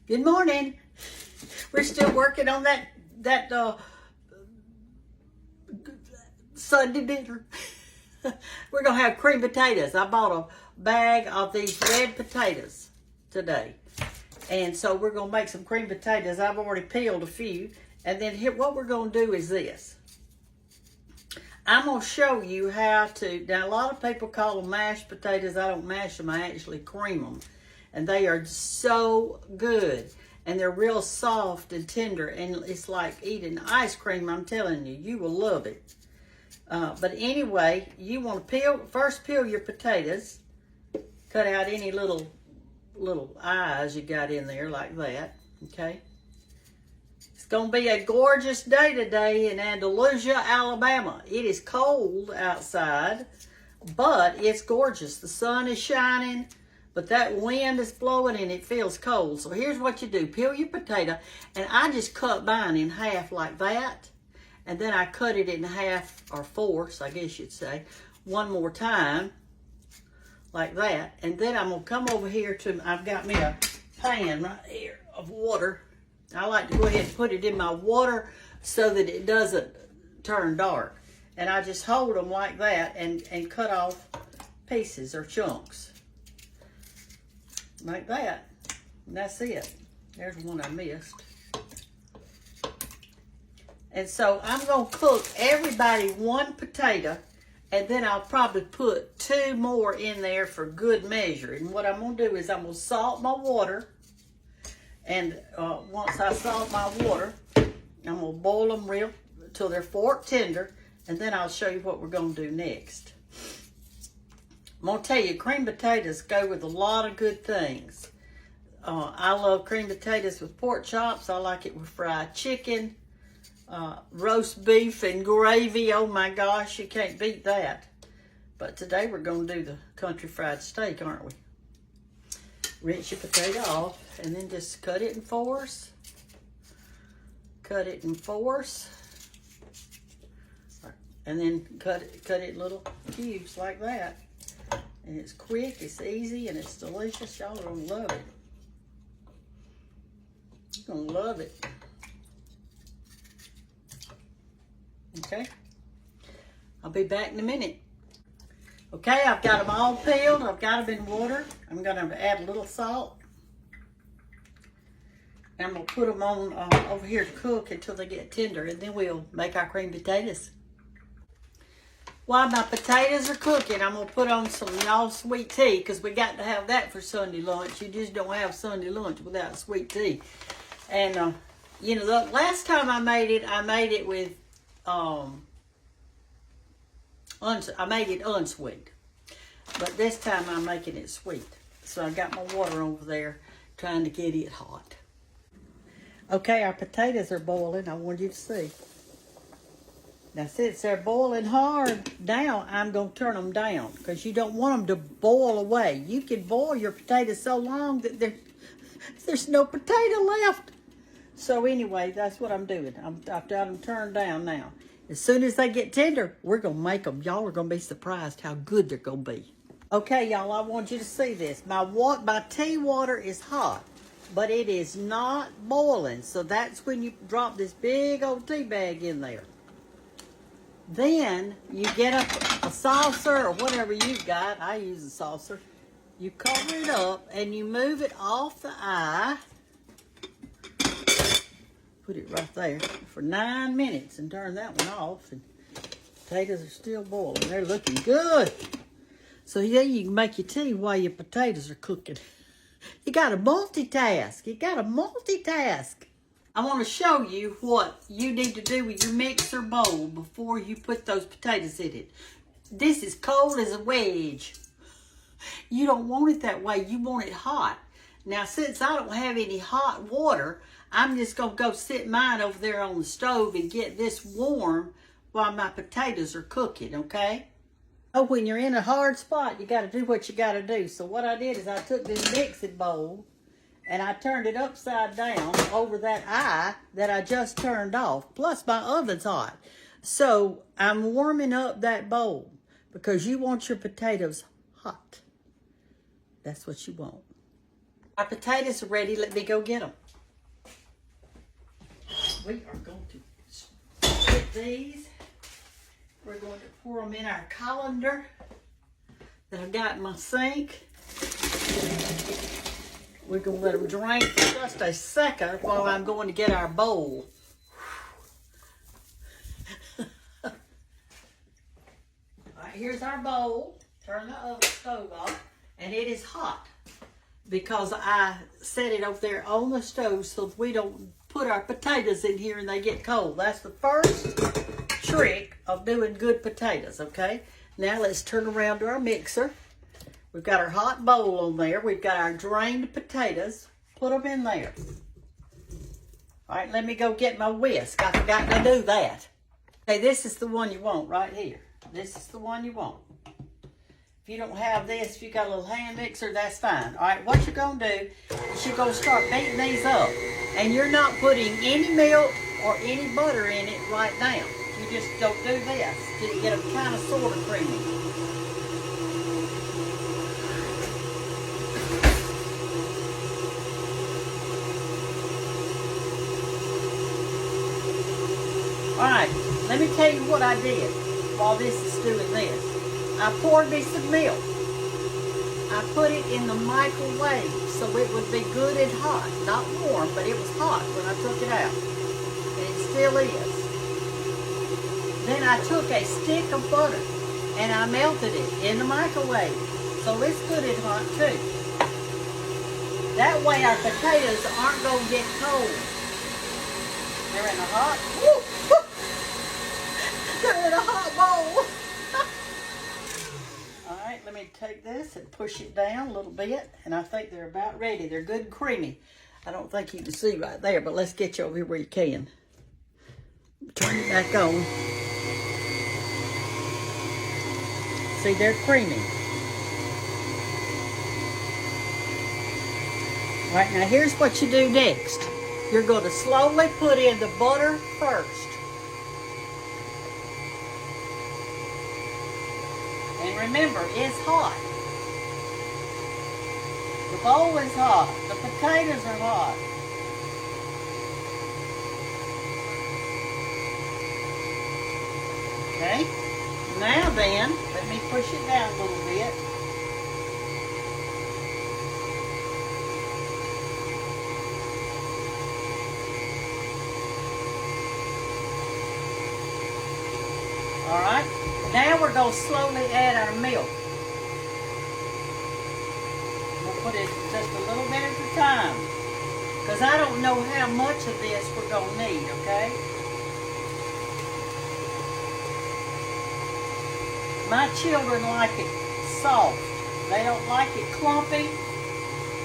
Good morning. We're still working on that Sunday dinner. We're gonna have cream potatoes. I bought a bag of these red potatoes today, and so we're gonna make some cream potatoes. I've already peeled a few, and then here, what we're gonna do is this. I'm gonna show you how to. Now, a lot of people call them mashed potatoes. I don't mash them. I actually cream them. And they are so good. And they're real soft and tender. And it's like eating ice cream, I'm telling you. You will love it. But anyway, you want to first peel your potatoes. Cut out any little eyes you got in there like that. Okay. It's going to be a gorgeous day today in Andalusia, Alabama. It is cold outside, but it's gorgeous. The sun is shining. But that wind is blowing and it feels cold. So here's what you do. Peel your potato. And I just cut mine in half like that. And then I cut it in half, or fourths, I guess you'd say, one more time. Like that. And then I'm going to come over here to, I've got me a pan right here of water. I like to go ahead and put it in my water so that it doesn't turn dark. And I just hold them like that and cut off pieces or chunks. Like that. And that's it. There's one I missed. And so I'm going to cook everybody one potato, and then I'll probably put 2 more in there for good measure. And what I'm going to do is I'm going to salt my water. And once I salt my water, I'm going to boil them real until they're fork tender. And then I'll show you what we're going to do next. I'm going to tell you, cream potatoes go with a lot of good things. I love cream potatoes with pork chops. I like it with fried chicken, roast beef and gravy. Oh my gosh, you can't beat that. But today we're going to do the country fried steak, aren't we? Rinse your potato off and then just cut it in fours. Cut it in fours. And then cut it in little cubes like that. And it's quick, it's easy, and it's delicious. Y'all are going to love it. You're going to love it. Okay? I'll be back in a minute. Okay, I've got them all peeled. I've got them in water. I'm going to add a little salt. And I'm going to put them on over here to cook until they get tender. And then we'll make our cream potatoes. While my potatoes are cooking, I'm going to put on some y'all sweet tea, because we got to have that for Sunday lunch. You just don't have Sunday lunch without sweet tea. And, you know, the last time I made it with, I made it unsweet. But this time I'm making it sweet. So I got my water over there trying to get it hot. Okay, our potatoes are boiling. I want you to see. Now, since they're boiling hard, now I'm going to turn them down because you don't want them to boil away. You can boil your potatoes so long that there's no potato left. So anyway, that's what I'm doing. I've got them turned down now. As soon as they get tender, we're going to make them. Y'all are going to be surprised how good they're going to be. Okay, y'all, I want you to see this. My tea water is hot, but it is not boiling. So that's when you drop this big old tea bag in there. Then you get a saucer or whatever you've got. I use a saucer. You cover it up and you move it off the eye. Put it right there for 9 minutes and turn that one off. And potatoes are still boiling. They're looking good. So yeah, you can make your tea while your potatoes are cooking. You got to multitask. I want to show you what you need to do with your mixer bowl before you put those potatoes in it. This is cold as a wedge. You don't want it that way. You want it hot. Now, since I don't have any hot water, I'm just going to go sit mine over there on the stove and get this warm while my potatoes are cooking, okay? Oh, when you're in a hard spot, you got to do what you got to do. So what I did is I took this mixing bowl and I turned it upside down over that eye that I just turned off. Plus, my oven's hot. So I'm warming up that bowl because you want your potatoes hot. That's what you want. Our potatoes are ready. Let me go get them. We are going to get these. We're going to pour them in our colander that I've got in my sink. We're going to let them drain for just a second while I'm going to get our bowl. All right, here's our bowl. Turn the oven stove off, and it is hot because I set it over there on the stove so we don't put our potatoes in here and they get cold. That's the first trick of doing good potatoes, okay? Now let's turn around to our mixer. We've got our hot bowl on there. We've got our drained potatoes. Put them in there. All right, let me go get my whisk. I forgot to do that. Okay, this is the one you want right here. This is the one you want. If you don't have this, if you got a little hand mixer, that's fine. All right, what you're going to do is you're going to start beating these up. And you're not putting any milk or any butter in it right now. You just don't do this till you get them kind of sort of creamy. All right, let me tell you what I did while this is doing this. I poured me some milk. I put it in the microwave so it would be good and hot. Not warm, but it was hot when I took it out. And it still is. Then I took a stick of butter and I melted it in the microwave. So it's good and hot too. That way our potatoes aren't going to get cold. They're in a hot, they're in a hot bowl. All right, let me take this and push it down a little bit, and I think they're about ready. They're good and creamy. I don't think you can see right there, but let's get you over here where you can. Turn it back on. See, they're creamy. All right, now here's what you do next. You're going to slowly put in the butter first. And remember, it's hot. The bowl is hot. The potatoes are hot. Okay? Now then, let me push it down a little bit. All right? Now we're going to slowly add our milk. We'll put it just a little bit at a time. Because I don't know how much of this we're going to need, okay? My children like it soft. They don't like it clumpy.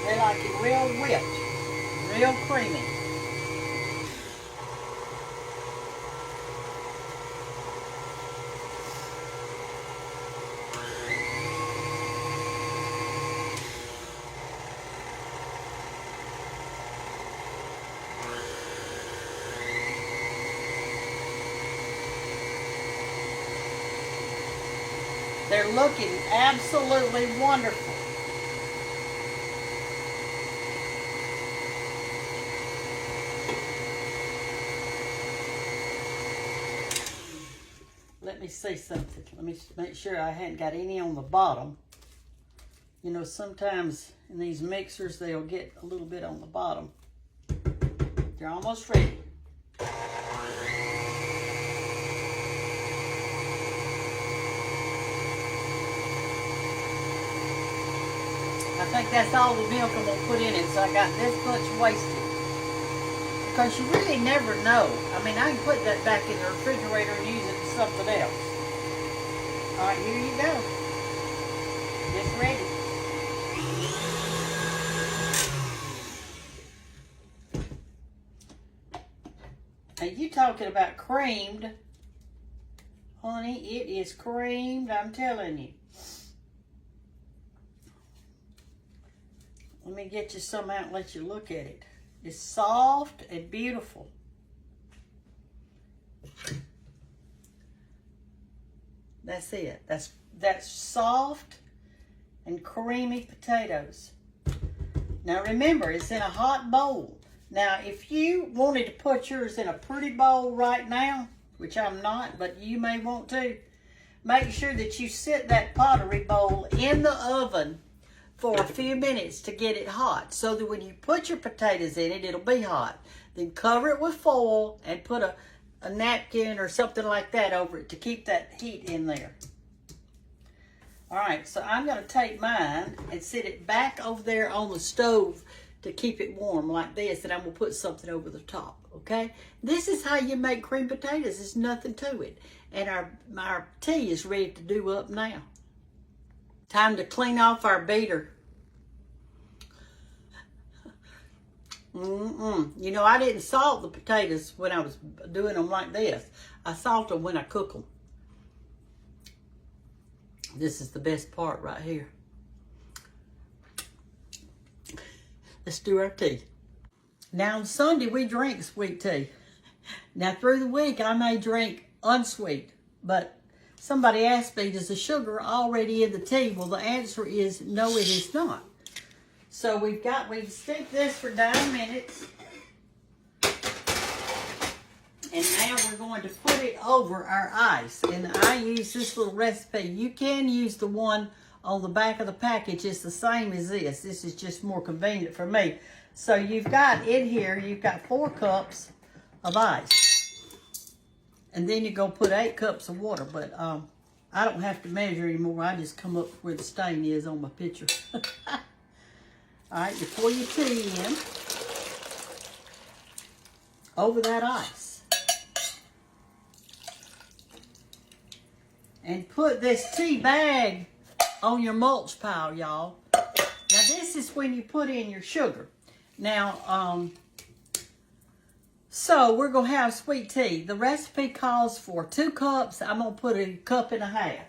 They like it real whipped, real creamy. They're looking absolutely wonderful. Let me see something. Let me make sure I hadn't got any on the bottom. You know, sometimes in these mixers, they'll get a little bit on the bottom. They're almost ready. I think that's all the milk I'm going to put in it, so I got this much wasted. Because you really never know. I mean, I can put that back in the refrigerator and use it for something else. All right, here you go. It's ready. And you talking about creamed. Honey, it is creamed, I'm telling you. Let me get you some out and let you look at it. It's soft and beautiful. That's it. That's soft and creamy potatoes. Now remember, it's in a hot bowl. Now, if you wanted to put yours in a pretty bowl right now, which I'm not, but you may want to, make sure that you sit that pottery bowl in the oven for a few minutes to get it hot, so that when you put your potatoes in it, it'll be hot. Then cover it with foil and put a napkin or something like that over it to keep that heat in there. All right, so I'm going to take mine and sit it back over there on the stove to keep it warm like this, and I'm going to put something over the top, okay? This is how you make cream potatoes. There's nothing to it. And our tea is ready to do up now. Time to clean off our beater. You know, I didn't salt the potatoes when I was doing them like this. I salt them when I cook them. This is the best part right here. Let's do our tea. Now on Sunday, we drink sweet tea. Now through the week, I may drink unsweet, but somebody asked me, is the sugar already in the tea? Well, the answer is no, it is not. So we've stick this for 9 minutes. And now we're going to put it over our ice. And I use this little recipe. You can use the one on the back of the package. It's the same as this. This is just more convenient for me. So you've got in here, you've got 4 cups of ice. And then you're going to put 8 cups of water. But I don't have to measure anymore. I just come up where the stain is on my picture. All right, you pour your tea in over that ice. And put this tea bag on your mulch pile, y'all. Now, this is when you put in your sugar. Now, so we're going to have sweet tea. The recipe calls for 2 cups. I'm going to put a cup and a half.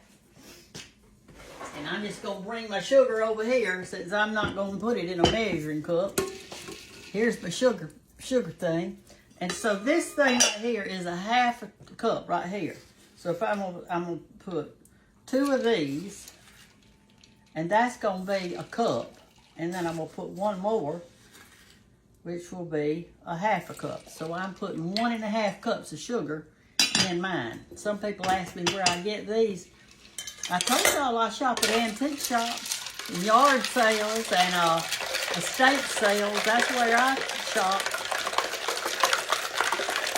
And I'm just going to bring my sugar over here since I'm not going to put it in a measuring cup. Here's my sugar thing. And so this thing right here is a half a cup right here. So if I'm gonna put 2 of these, and that's gonna be a cup, and then I'm gonna put 1 more, which will be a half a cup. So I'm putting 1.5 cups of sugar in mine. Some people ask me where I get these. I told y'all I shop at antique shops, and yard sales, and estate sales. That's where I shop.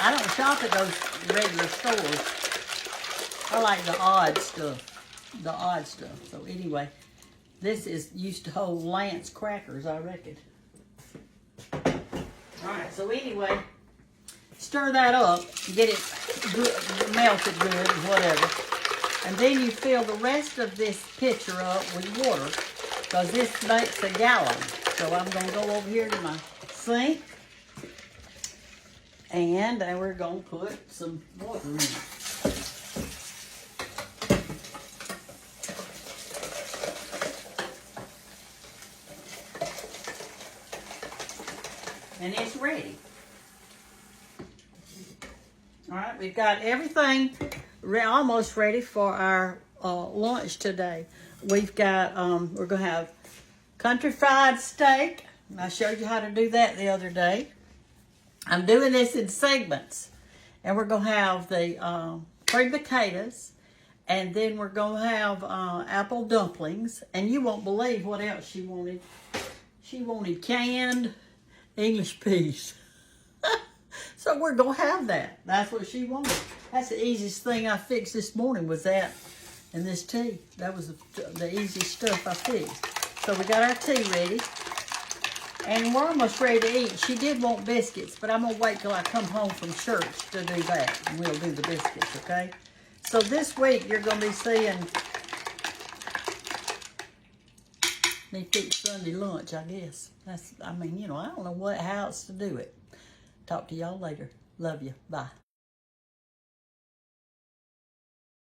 I don't shop at those regular stores. I like the odd stuff. So anyway, this used to hold Lance crackers, I reckon. All right, so anyway, stir that up, get it good, melted good, and whatever. And then you fill the rest of this pitcher up with water, because this makes a gallon. So I'm going to go over here to my sink, and we're going to put some water in it. And it's ready. All right, we've got everything almost ready for our lunch today. We've got, we're going to have country fried steak. I showed you how to do that the other day. I'm doing this in segments. And we're going to have the cream potatoes. And then we're going to have apple dumplings. And you won't believe what else she wanted. She wanted canned English peas. So we're going to have that. That's what she wanted. That's the easiest thing I fixed this morning was that and this tea. That was the easiest stuff I fixed. So we got our tea ready. And we're almost ready to eat. She did want biscuits, but I'm going to wait till I come home from church to do that. And we'll do the biscuits, okay? So this week you're going to be seeing me fix Sunday lunch, I guess. I mean, you know, I don't know how else to do it. Talk to y'all later. Love you. Bye.